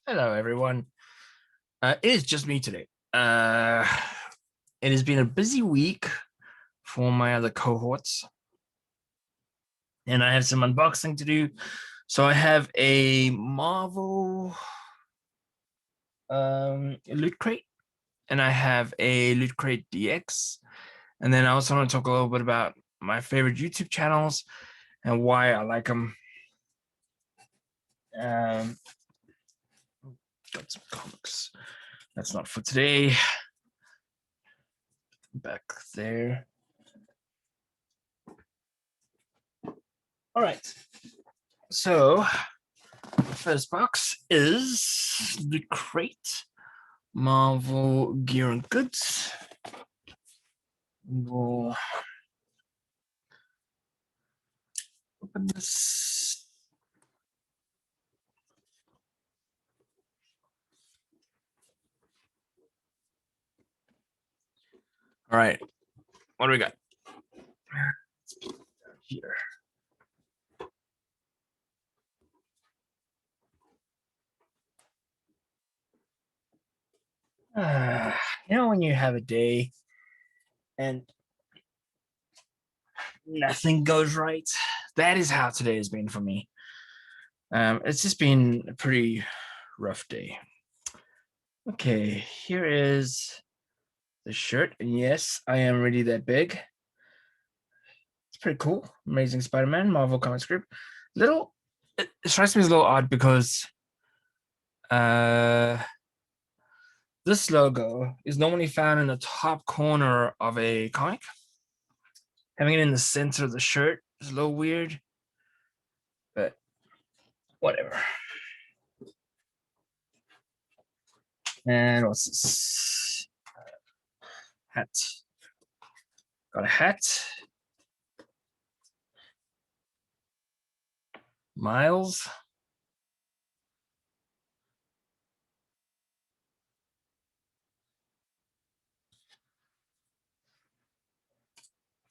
Hello, everyone. It is just me today. It has been a busy week for my other cohorts, and I have some unboxing to do. So I have a Marvel Lootcrate, and I have a Lootcrate DX, and then I also want to talk a little bit about my favorite YouTube channels and why I like them. Got some comics. That's not for today. Back there. All right. So, first box is the crate, Marvel Gear and Goods. We'll open this. All right. What do we got? Here. When you have a day and nothing goes right, that is how today has been for me. It's just been a pretty rough day. Okay, here is the shirt. And yes, I am really that big. It's pretty cool. Amazing Spider-Man, Marvel Comics Group. It strikes me as a little odd because this logo is normally found in the top corner of a comic. Having it in the center of the shirt is a little weird, but whatever. And what's this? Hat. Got a hat. Miles.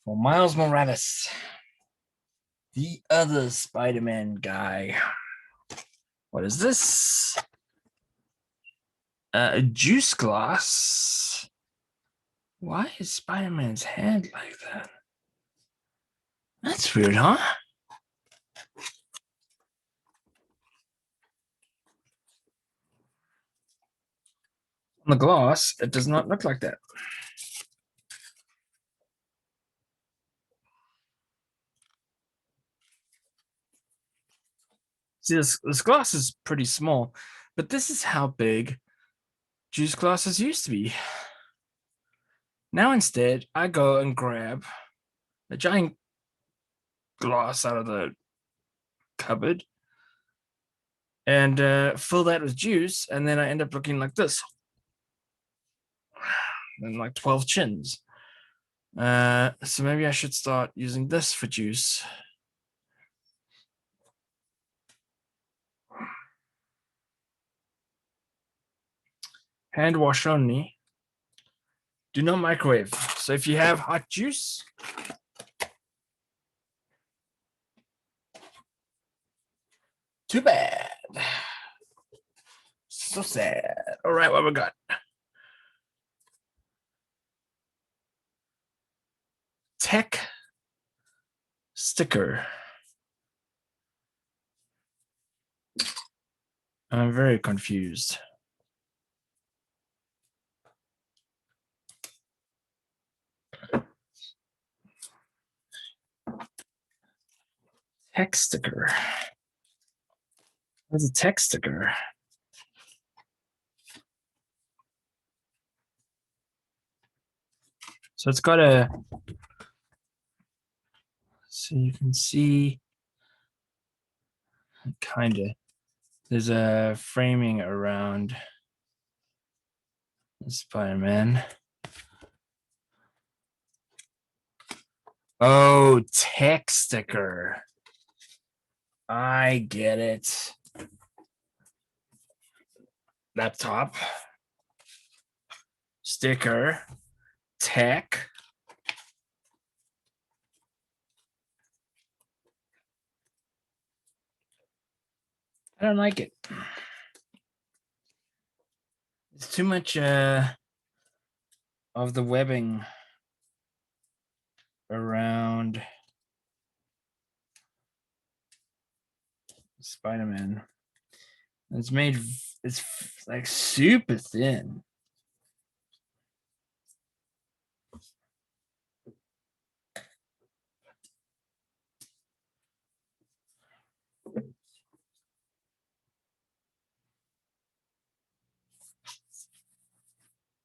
For Miles Morales, the other Spider-Man guy. What is this? A juice glass. Why is Spider-Man's hand like that? That's weird, huh? On the glass, it does not look like that. See, this glass is pretty small, but this is how big juice glasses used to be. Now instead, I go and grab a giant glass out of the cupboard and fill that with juice, and then I end up looking like this. And like 12 chins. So maybe I should start using this for juice. Hand wash only. Do not microwave. So if you have hot juice, too bad. So sad. All right, what we got? Tech sticker. I'm very confused. Tech sticker. What's a tech sticker? So it's got a, so you can see kind of, there's a framing around Spider-Man. Oh, tech sticker. I get it. Laptop. Sticker. Tech. I don't like it. too much of the webbing around Spider-Man. It's like super thin.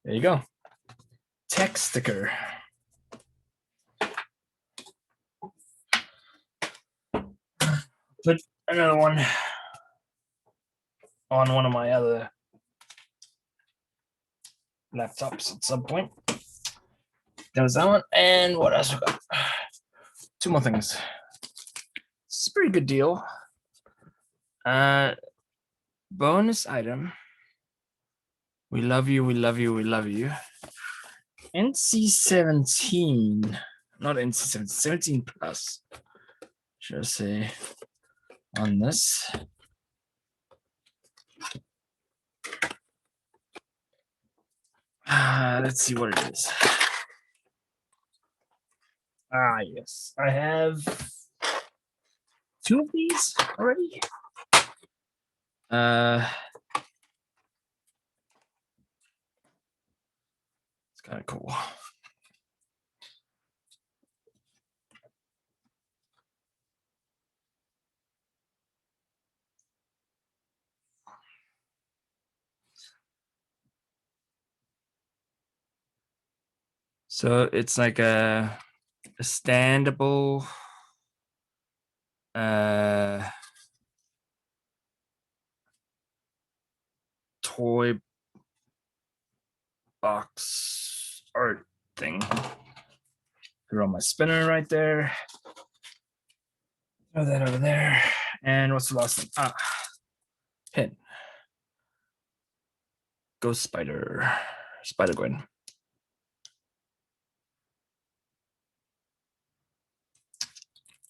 There you go. Text sticker. Put another one on one of my other laptops at some point. That was that one. And what else we got? Two more things. It's a pretty good deal. Bonus item. We love you, we love you, we love you. NC-17. Not NC-17, 17 plus. Should I say on this? Let's see what it is. Yes. I have 2 of these already. It's kind of cool. So it's like a standable toy box art thing. Throw my spinner right there. Throw that over there. And what's the last thing? Pin. Ghost Spider. Spider-Gwen.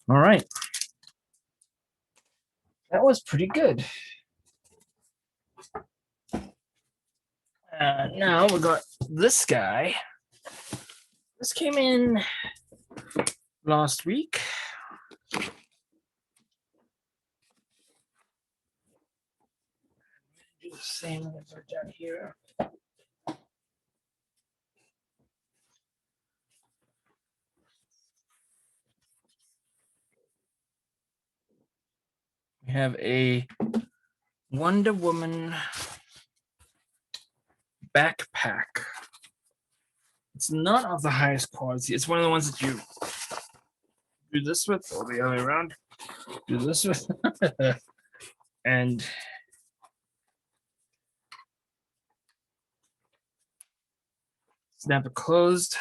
All right. That was pretty good. Now we got this guy. This came in last week. Do the same over down here. We have a Wonder Woman backpack. It's not of the highest quality. It's one of the ones that you do this with, or the other way around. Do this with, and snap it closed.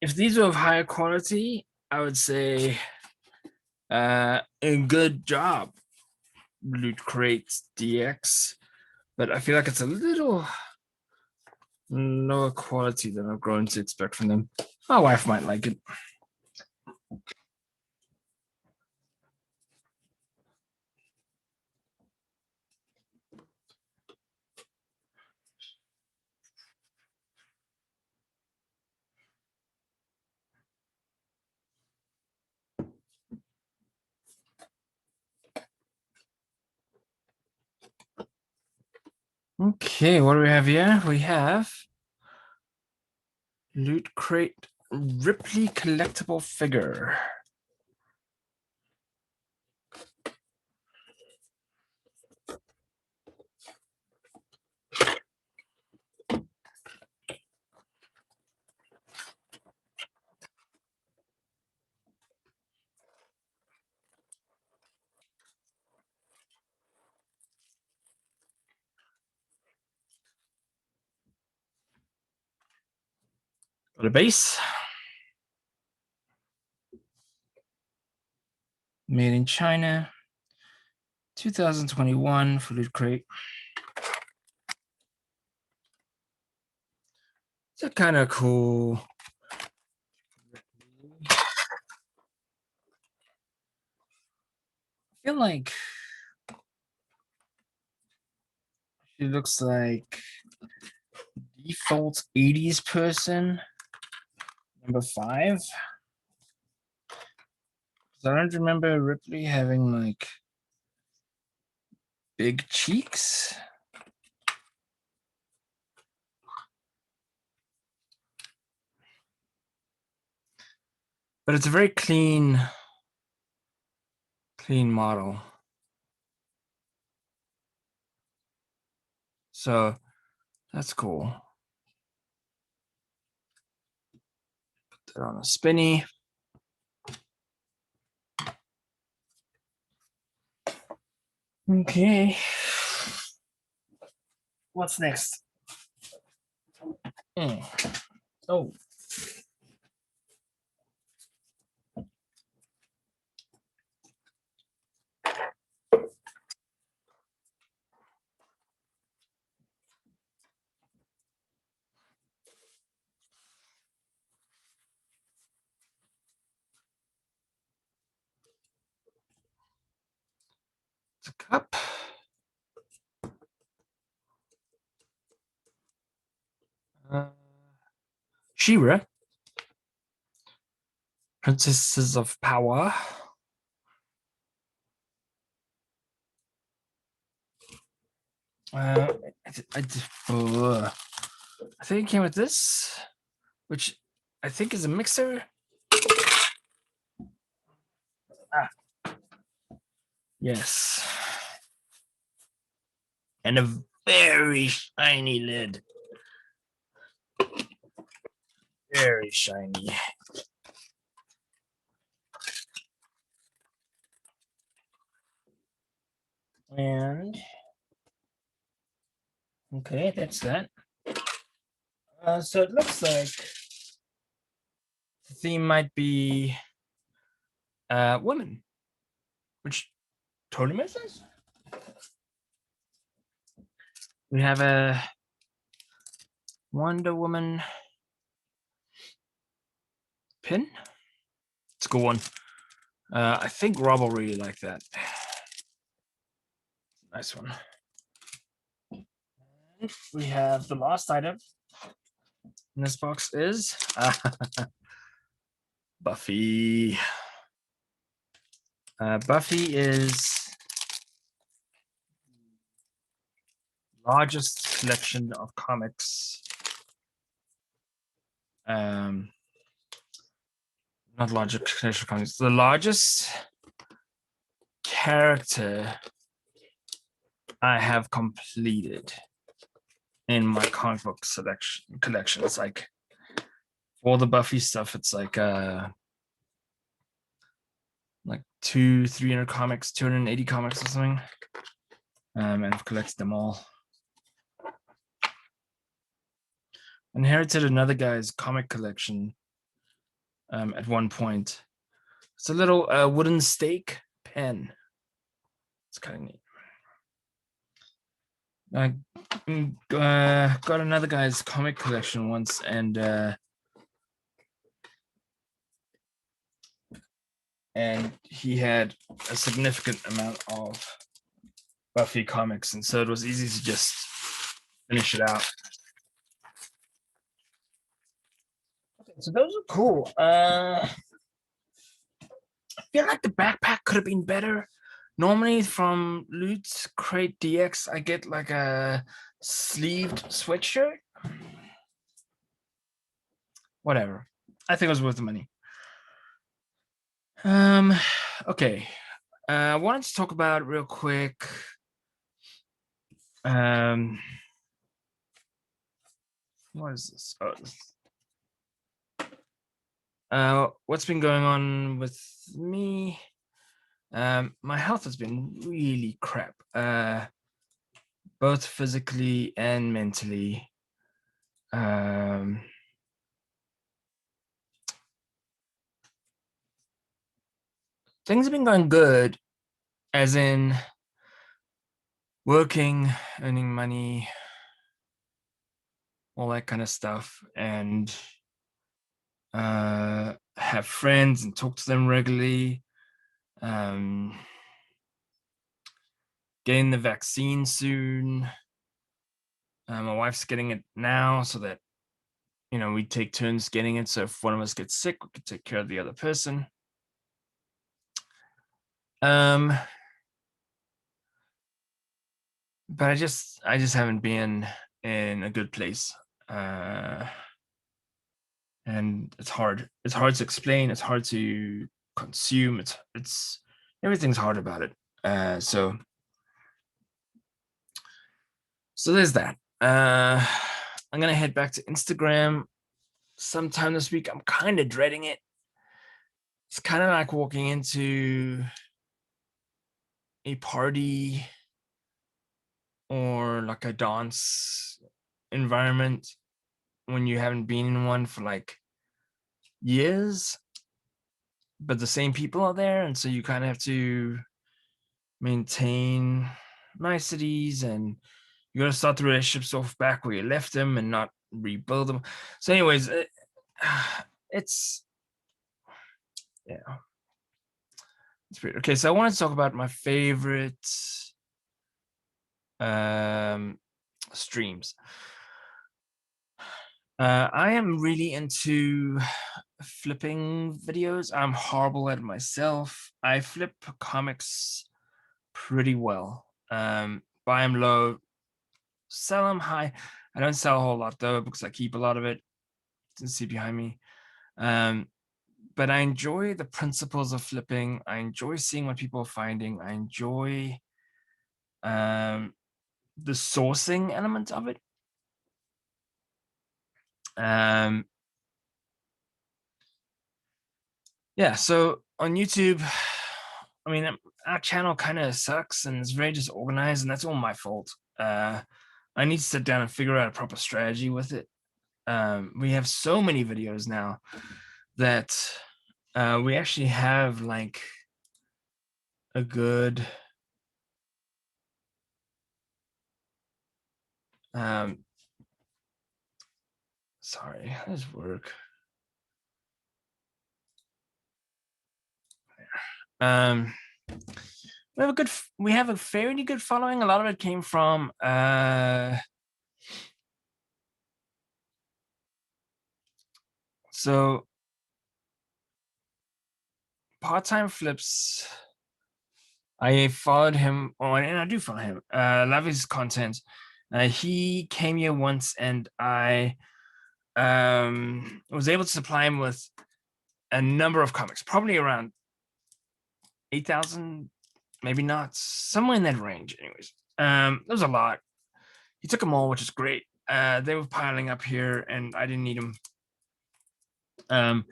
If these were of higher quality, I would say a good job, Lootcrate DX. But I feel like it's a little lower quality than I've grown to expect from them. My wife might like it. Okay, what do we have here? We have Lootcrate Ripley collectible figure. Got a base. Made in China. 2021 for Lootcrate. It's a kind of cool. I feel like I She looks like default 80s person. Number 5. I don't remember Ripley having like big cheeks. But it's a very clean model. So that's cool. Put that on a spinny. Okay. What's next? Oh. It's a cup. She-Ra, Princesses of Power. I think it came with this, which I think is a mixer. Yes. And a very shiny lid. Very shiny. And okay, that's that. So it looks like the theme might be women, which totally makes sense. We have a Wonder Woman pin. It's a good one. I think Rob will really like that. Nice one. And we have the last item in this box is Buffy. Buffy is largest collection of comics. Not largest collection of comics. The largest character I have completed in my comic book collection. It's like all the Buffy stuff. It's like 300 comics, 280 comics or something. And I've collected them all. Inherited another guy's comic collection at one point. It's a little wooden stake pen. It's kind of neat. I got another guy's comic collection once, and he had a significant amount of Buffy comics, and so it was easy to just finish it out. Okay, so those are cool. I feel like the backpack could have been better. Normally from Lootcrate DX, I get like a sleeved sweatshirt. Whatever. I think it was worth the money. Okay. I wanted to talk about real quick. What is this? What's been going on with me? My health has been really crap, both physically and mentally. Things have been going good, as in working, earning money, all that kind of stuff, and have friends and talk to them regularly. Getting the vaccine soon. My wife's getting it now so that, we take turns getting it. So if one of us gets sick, we can take care of the other person. But I just haven't been in a good place. And it's hard. It's hard to explain. It's hard to consume. It's everything's hard about it. So there's that. I'm gonna head back to Instagram sometime this week. I'm kind of dreading it. It's kind of like walking into a party or like a dance environment when you haven't been in one for like years, but the same people are there, and so you kind of have to maintain niceties, and you got to start the relationships off back where you left them and not rebuild them. So anyways, it's weird. Okay, so I want to talk about my favorite streams. I am really into flipping videos. I'm horrible at it myself. I flip comics pretty well. Buy them low, sell them high. I don't sell a whole lot though because I keep a lot of it. You can see behind me. But I enjoy the principles of flipping. I enjoy seeing what people are finding. I enjoy the sourcing element of it. Yeah, so on YouTube, I mean, our channel kind of sucks and it's very disorganized, and that's all my fault. I need to sit down and figure out a proper strategy with it. We have so many videos now that we actually have like a good sorry, how does work? We have a fairly good following. A lot of it came from so Part-Time Flips. I followed him, and I do follow him. Love his content. He came here once, and I was able to supply him with a number of comics, probably around 8,000, maybe not, somewhere in that range. Anyways, there was a lot. He took them all, which is great. They were piling up here, and I didn't need them.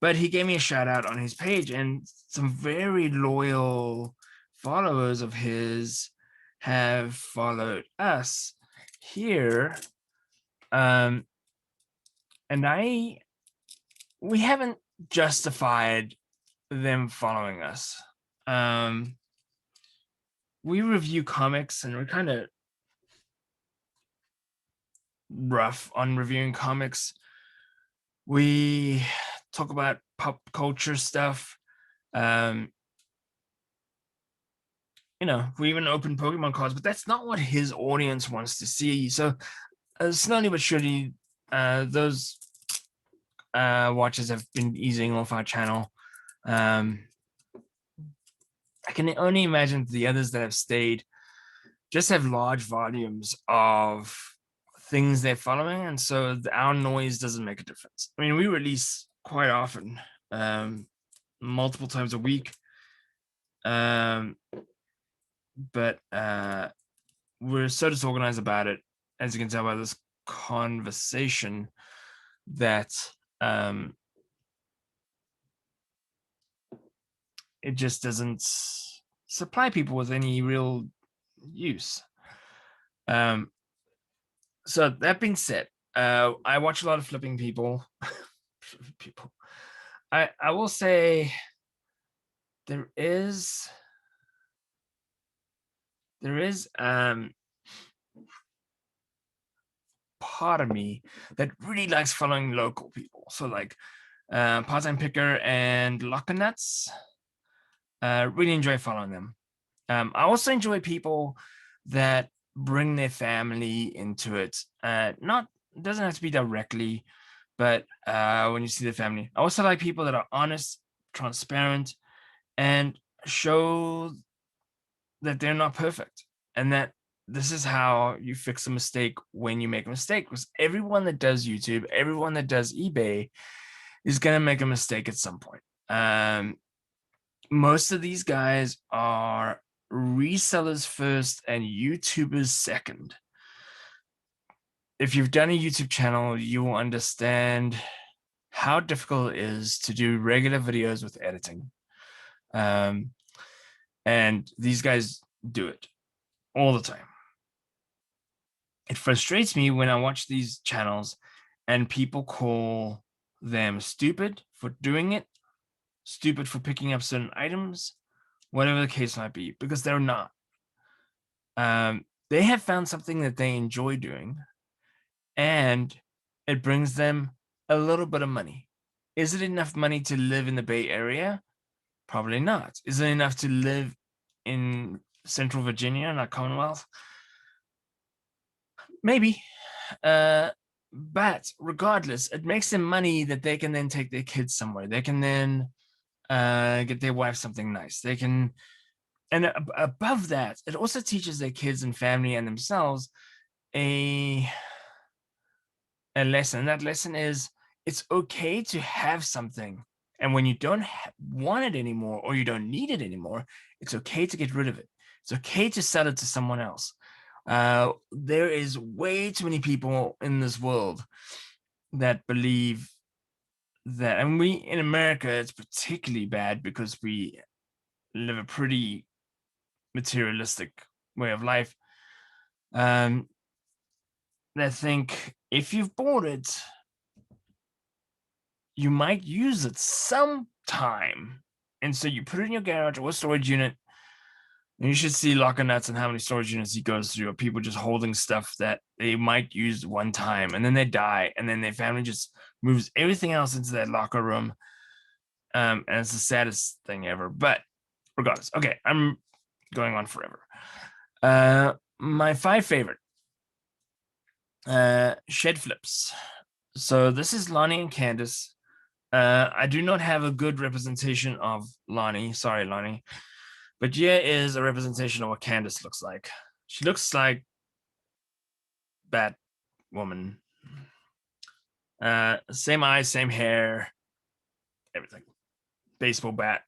But he gave me a shout out on his page, and some very loyal followers of his have followed us here. And we haven't justified them following us. We review comics, and we're kind of rough on reviewing comics. We talk about pop culture stuff. We even open Pokemon cards, but that's not what his audience wants to see. So slowly but surely, those watches have been easing off our channel. I can only imagine the others that have stayed just have large volumes of things they're following, and so our noise doesn't make a difference. I mean, we release quite often, multiple times a week, but we're so disorganized about it, as you can tell by this conversation, that it just doesn't supply people with any real use. So that being said, I watch a lot of flipping people. I will say there is part of me that really likes following local people. So like Part-Time Picker and Lockernuts. Really enjoy following them. I also enjoy people that bring their family into it. Not doesn't have to be directly, but when you see the family. I also like people that are honest, transparent, and show that they're not perfect, and that this is how you fix a mistake when you make a mistake. Because everyone that does YouTube, everyone that does eBay is going to make a mistake at some point. Most of these guys are resellers first and YouTubers second. If you've done a YouTube channel, you will understand how difficult it is to do regular videos with editing. And these guys do it all the time. It frustrates me when I watch these channels and people call them stupid for doing it, stupid for picking up certain items, whatever the case might be, because they're not. They have found something that they enjoy doing, and it brings them a little bit of money. Is it enough money to live in the Bay Area? Probably not. Is it enough to live in Central Virginia, not Commonwealth? Maybe. But regardless, it makes them money that they can then take their kids somewhere. They can then get their wife something nice. They can, and above that, it also teaches their kids and family and themselves a lesson. That lesson is it's okay to have something, and when you don't want it anymore or you don't need it anymore, it's okay to get rid of it. It's okay to sell it to someone else. There is way too many people in this world that believe that, and we in America, it's particularly bad because we live a pretty materialistic way of life. That think if you've bought it, you might use it sometime. And so you put it in your garage or storage unit. And you should see Locker Nuts and how many storage units he goes through of people just holding stuff that they might use one time and then they die. And then their family just moves everything else into that locker room. And it's the saddest thing ever. But regardless, okay, I'm going on forever. My 5 favorite shed flips. So this is Lonnie and Candice. I do not have a good representation of Lonnie. Sorry, Lonnie. But here is a representation of what Candice looks like. She looks like Batwoman. Same eyes, same hair, everything. Baseball bat.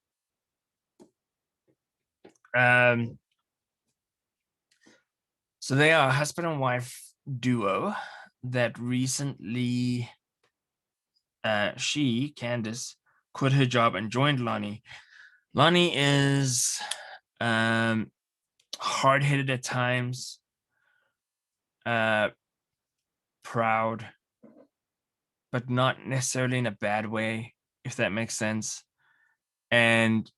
So they are a husband and wife duo that recently, Candice, quit her job and joined Lonnie. Lonnie is hard-headed at times, proud, but not necessarily in a bad way, if that makes sense. And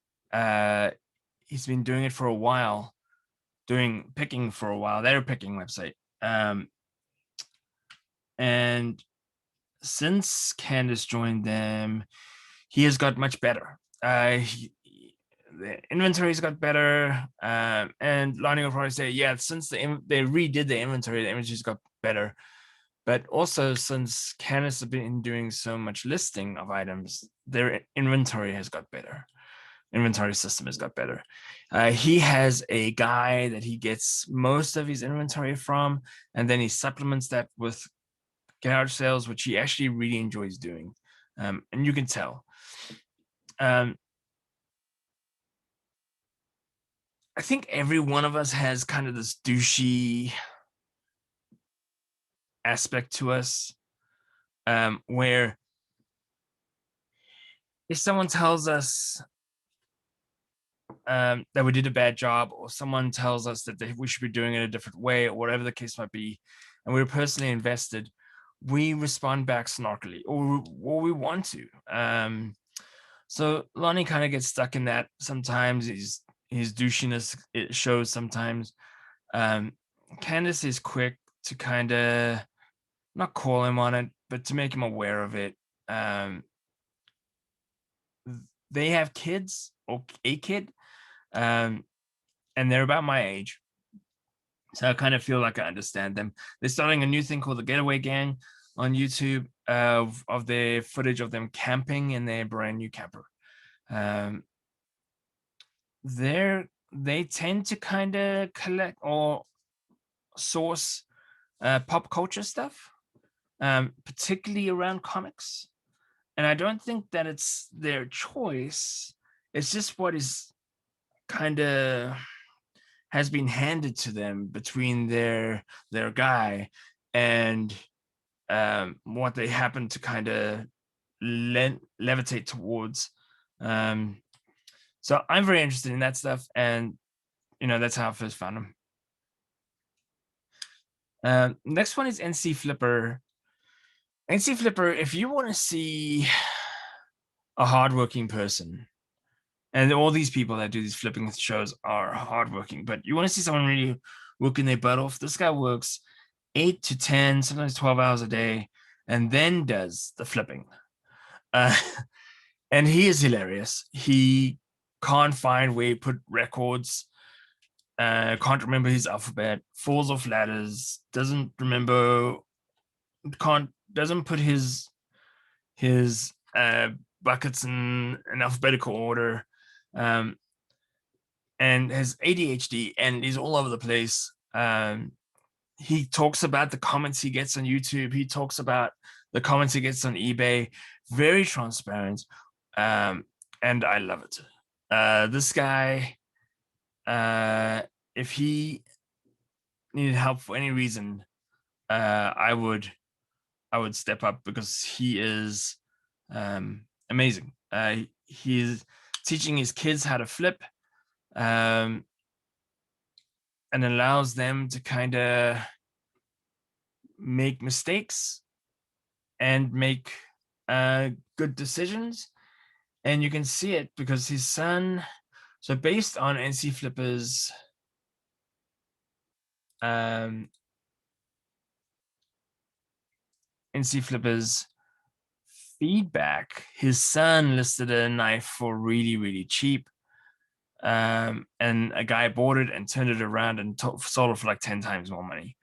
he's been doing it for a while, picking for a while. They're a picking website. And since Candice joined them, he has got much better. The inventory's got better, and Lonnie will probably say, yeah, since they redid the inventory's got better. But also, since Candice has been doing so much listing of items, their inventory has got better. Inventory system has got better. He has a guy that he gets most of his inventory from, and then he supplements that with garage sales, which he actually really enjoys doing. And you can tell. I think every one of us has kind of this douchey aspect to us, where if someone tells us that we did a bad job, or someone tells us that we should be doing it a different way, or whatever the case might be, and we're personally invested, we respond back snarkily, or we want to. So Lonnie kind of gets stuck in that sometimes. His douchiness, it shows sometimes. Candice is quick to kind of not call him on it, but to make him aware of it. They have kids, or a kid, and they're about my age. So I kind of feel like I understand them. They're starting a new thing called the Getaway Gang on YouTube of their footage of them camping in their brand new camper. They tend to kind of collect or source pop culture stuff, particularly around comics. And I don't think that it's their choice. It's just what is kind of has been handed to them between their guy and what they happen to kind of levitate towards. So I'm very interested in that stuff, and that's how I first found them. Next one is NC Flipper. NC Flipper, if you want to see a hardworking person, and all these people that do these flipping shows are hardworking, but you want to see someone really working their butt off, this guy works 8 to 10, sometimes 12 hours a day, and then does the flipping. And he is hilarious. He can't find where he put records, can't remember his alphabet, falls off ladders, doesn't put his buckets in alphabetical order, and has ADHD and is all over the place. He talks about the comments he gets on YouTube. He talks about the comments he gets on eBay. Very transparent, and I love it. This guy, if he needed help for any reason, I would step up, because he is amazing. He's teaching his kids how to flip, and allows them to kind of make mistakes and make good decisions. And you can see it because his son, so based on NC Flipper's feedback, his son listed a knife for really, really cheap. And a guy bought it and turned it around and sold it for like 10 times more money.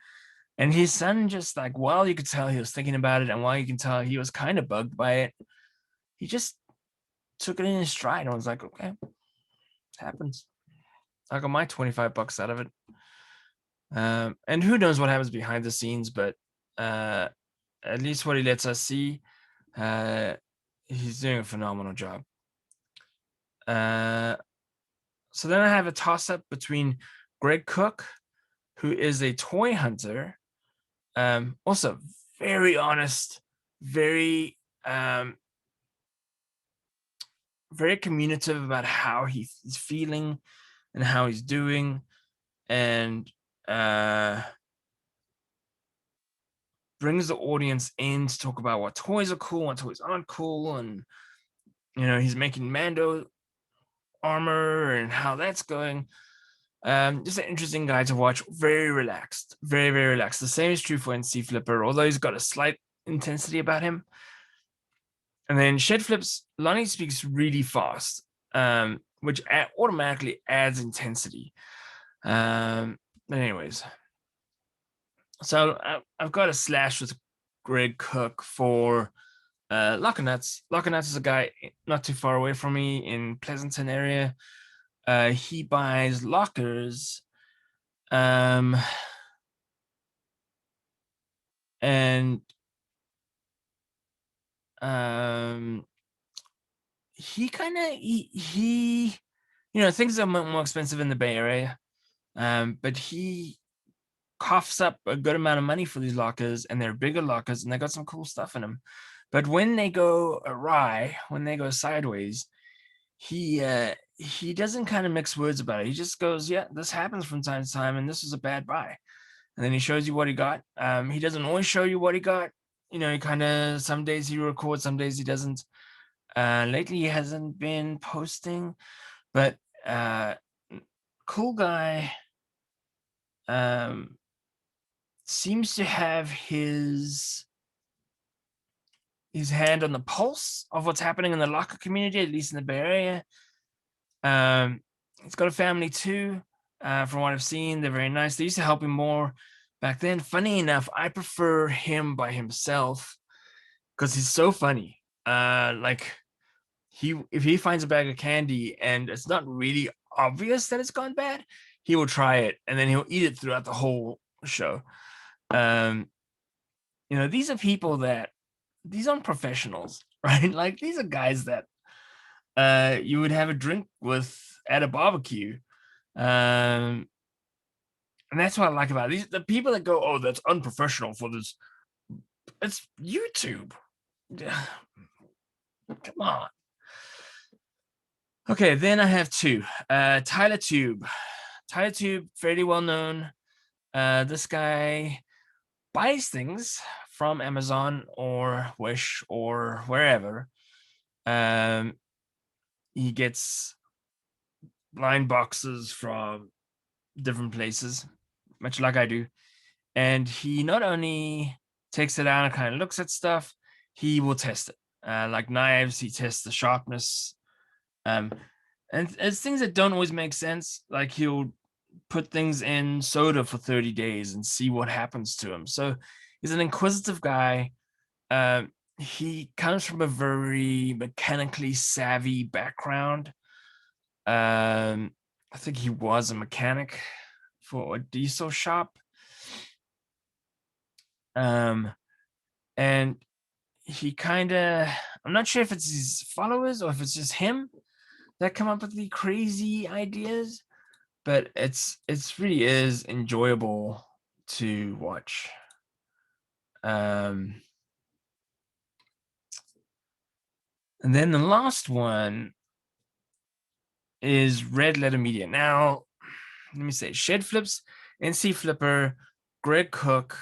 And his son just like, while you could tell he was thinking about it, and while you can tell he was kind of bugged by it, he just took it in his stride and was like, okay, it happens. I got my $25 out of it. And who knows what happens behind the scenes, but at least what he lets us see, he's doing a phenomenal job. So then I have a toss-up between Greg Cook, who is a toy hunter, also very honest, very very communicative about how he's feeling and how he's doing, and brings the audience in to talk about what toys are cool, what toys aren't cool, and he's making Mando armor and how that's going. Just an interesting guy to watch. Very relaxed, very, very relaxed. The same is true for NC Flipper, although he's got a slight intensity about him. And then Shed Flips, Lonnie speaks really fast, which automatically adds intensity. But anyways, so I've got a slash with Greg Cook for Locker Nuts. Locker Nuts is a guy not too far away from me in Pleasanton area. He buys lockers, and he kind of he things are more expensive in the Bay Area, but he coughs up a good amount of money for these lockers, and they're bigger lockers, and they got some cool stuff in them. But when they go awry, when they go sideways, he doesn't kind of mix words about it. He just goes, yeah, this happens from time to time, and this is a bad buy. And then he shows you what he got. He doesn't always show you what he got. He kind of, some days he records, some days he doesn't. Lately he hasn't been posting, but cool guy. Seems to have his hand on the pulse of what's happening in the locker community, at least in the Bay Area. He's got a family too. From what I've seen, they're very nice. They used to help him more back then. Funny enough, I prefer him by himself because he's so funny. Like if he finds a bag of candy and it's not really obvious that it's gone bad, he will try it and then he'll eat it throughout the whole show. These are people that these aren't professionals, right? Like these are guys that you would have a drink with at a barbecue. And that's what I like about these. The people that go, "Oh, that's unprofessional for this." It's YouTube. Come on. Okay, then I have two. Tyler Tube. Tyler Tube, fairly well known. This guy buys things from Amazon or Wish or wherever. He gets blind boxes from different places, much like I do. And he not only takes it out and kind of looks at stuff, he will test it. Like knives, he tests the sharpness. And it's things that don't always make sense. Like he'll put things in soda for 30 days and see what happens to him. So he's an inquisitive guy. He comes from a very mechanically savvy background. I think he was a mechanic for a diesel shop. And he kind of, I'm not sure if it's his followers or if it's just him that come up with the crazy ideas, but it's really is enjoyable to watch. And then the last one is Red Letter Media. Now, let me say, Shed Flips, NC Flipper, Greg Cook,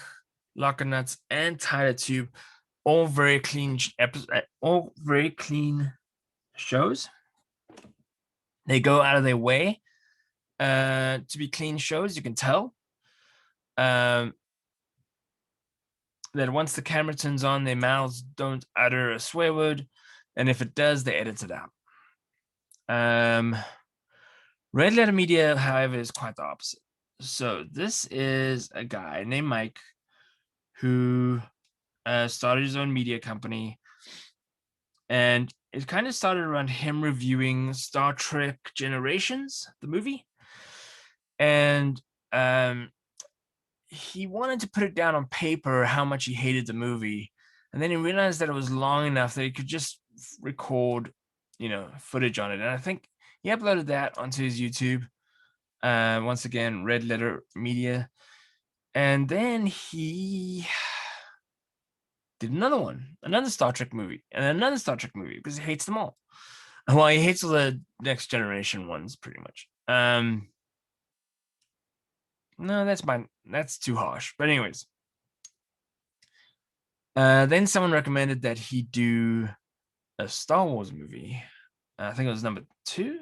Locker Nuts, and Tyler Tube, all very clean shows. They go out of their way to be clean shows. You can tell that once the camera turns on, their mouths don't utter a swear word, and if it does, they edit it out. Red Letter Media, however, is quite the opposite. So this is a guy named Mike who started his own media company, and it kind of started around him reviewing Star Trek Generations, the movie, and he wanted to put it down on paper how much he hated the movie, and then he realized that it was long enough that he could just record, footage on it. And I think he uploaded that onto his YouTube. Once again, Red Letter Media, and then he did another Star Trek movie, and another Star Trek movie because he hates them all. Well, he hates all the Next Generation ones, pretty much. No, that's too harsh. But anyways, then someone recommended that he do a Star Wars movie. I think it was number 2.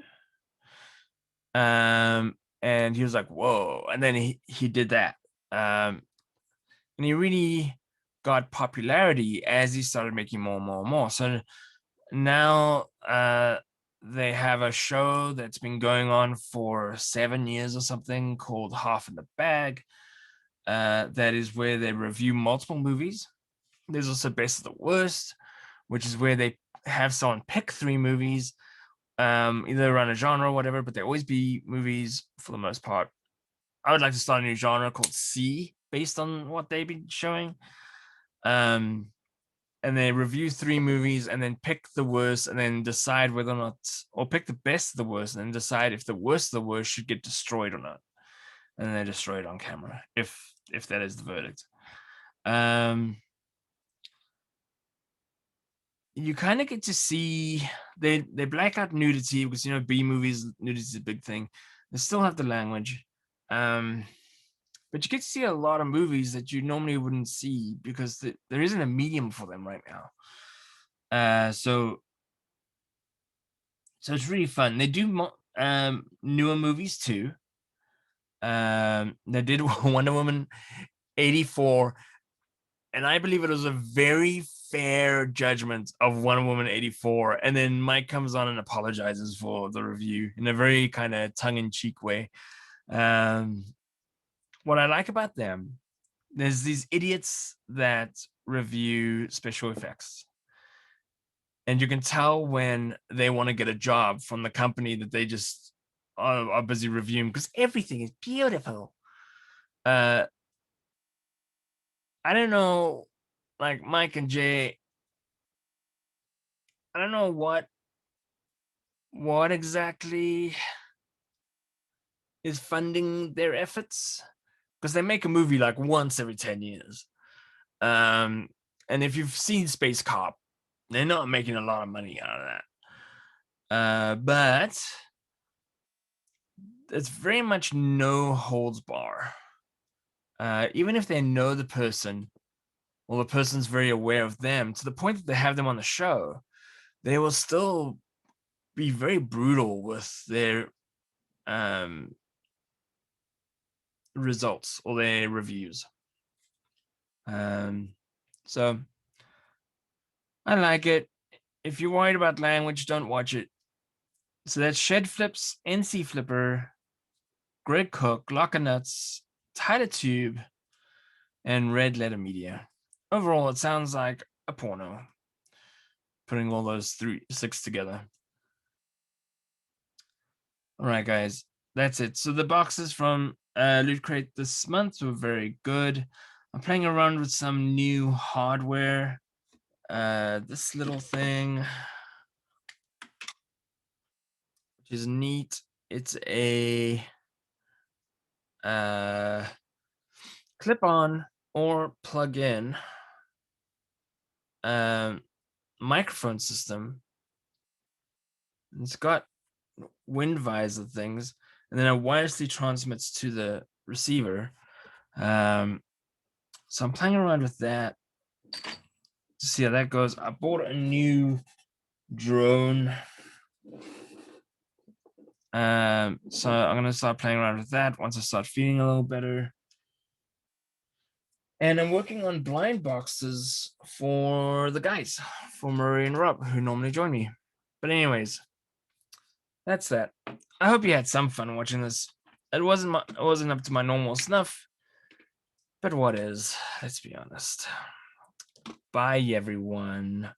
And he was like, "Whoa!" And then he did that. And he really got popularity as he started making more and more and more. So now they have a show that's been going on for 7 years or something called Half in the Bag. That is where they review multiple movies. There's also Best of the Worst, which is where they have someone pick 3 movies, either around a genre or whatever, but they always be movies for the most part. I would like to start a new genre called C, based on what they've been showing. And they review 3 movies and then pick the worst and then decide whether or not, or pick the best of the worst and then decide if the worst of the worst should get destroyed or not. And then they destroy it on camera, if that is the verdict. You kind of get to see they black out nudity because B movies, nudity is a big thing. They still have the language, but you get to see a lot of movies that you normally wouldn't see because there isn't a medium for them right now. So it's really fun. They do newer movies too. They did Wonder Woman 84, and I believe it was a very fair judgment of Wonder Woman 84. And then Mike comes on and apologizes for the review in a very kind of tongue-in-cheek way. What I like about them, there's these idiots that review special effects. And you can tell when they want to get a job from the company that they just are busy reviewing because everything is beautiful. I don't know, like Mike and Jay, I don't know what exactly is funding their efforts, because they make a movie like once every 10 years. And if you've seen Space Cop, they're not making a lot of money out of that. But it's very much no holds bar. Even if they know the person, or the person's very aware of them, to the point that they have them on the show, they will still be very brutal with their results or their reviews. So I like it. If you're worried about language, don't watch it. So that's Shed Flips, NC Flipper, Greg Cook, Locker Nuts, Tyler Tube, and Red Letter Media. Overall, it sounds like a porno, putting all those 6 together. All right, guys, that's it. So the boxes from Lootcrate this month were very good. I'm playing around with some new hardware. This little thing, which is neat. It's a clip-on or plug-in microphone system. It's got wind visor things, and then it wirelessly transmits to the receiver. So I'm playing around with that to see how that goes. I bought a new drone. So I'm gonna start playing around with that once I start feeling a little better. And I'm working on blind boxes for the guys, for Murray and Rob, who normally join me. But anyways, that's that. I hope you had some fun watching this. It wasn't up to my normal snuff, but what is? Let's be honest. Bye, everyone.